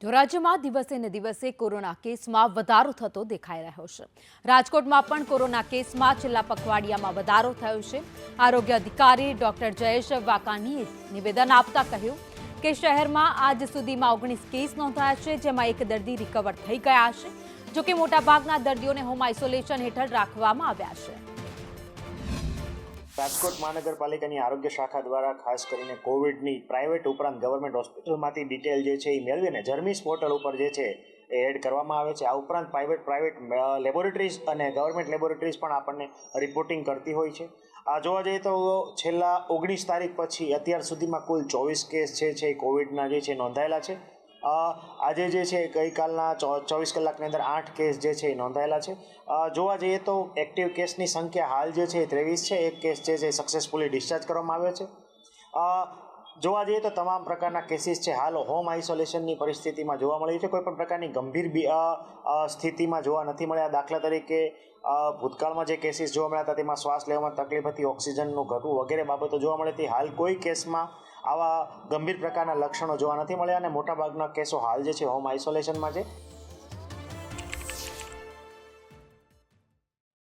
તો રાજ્યમાં દિવસે ને દિવસે કોરોના કેસમાં વધારો થતો દેખાઈ રહ્યો છે। રાજકોટમાં પણ કોરોના કેસમાં છેલ્લા પખવાડિયામાં વધારો થયો છે। આરોગ્ય અધિકારી ડોક્ટર જયેશ વાકાણીએ નિવેદન આપતા કહ્યું કે શહેરમાં આજ સુધીમાં 19 કેસ નોંધાયા છે, જેમાં એક દર્દી રિકવર થઈ ગયા છે। જોકે મોટાભાગના દર્દીઓને હોમ આઇસોલેશન હેઠળ રાખવામાં આવ્યા છે। રાજકોટ મહાનગરપાલિકાની આરોગ્ય શાખા દ્વારા ખાસ કરીને કોવિડની પ્રાઇવેટ ઉપરાંત ગવર્મેન્ટ હોસ્પિટલમાંથી ડિટેલ જે છે એ મેળવીને જર્મીસ પોર્ટલ ઉપર જે છે એ એડ કરવામાં આવે છે। આ ઉપરાંત પ્રાઇવેટ લેબોરેટરીઝ અને ગવર્મેન્ટ લેબોરેટરીઝ પણ આપણને રિપોર્ટિંગ કરતી હોય છે। આ જોવા જઈએ તો છેલ્લા 19 તારીખ પછી અત્યાર સુધીમાં કુલ 24 કેસ છે એ કોવિડના જે છે નોંધાયેલા છે। આજે જે છે ગઈકાલના 24 કલાકની અંદર 8 કેસ જે છે એ નોંધાયેલા છે। જોવા જઈએ તો એક્ટિવ કેસની સંખ્યા હાલ જે છે 23 છે। એક કેસ જે છે સક્સેસફુલી ડિસ્ચાર્જ કરવામાં આવ્યો છે। જોવા જઈએ તો તમામ પ્રકારના કેસીસ છે હાલ હોમ આઇસોલેશનની પરિસ્થિતિમાં જોવા મળી છે। કોઈ પણ પ્રકારની ગંભીર સ્થિતિમાં જોવા નથી મળ્યા। દાખલા તરીકે ભૂતકાળમાં જે કેસીસ જોવા મળ્યા હતા તેમાં શ્વાસ લેવામાં તકલીફ હતી, ઓક્સિજનનું ઘટવું વગેરે બાબતો જોવા મળી હતી। હાલ કોઈ કેસમાં આવા ગંભીર પ્રકારના લક્ષણો જોવા નથી મળ્યા અને મોટાભાગના કેસો હાલ જે છે હોમ આઇસોલેશનમાં છે।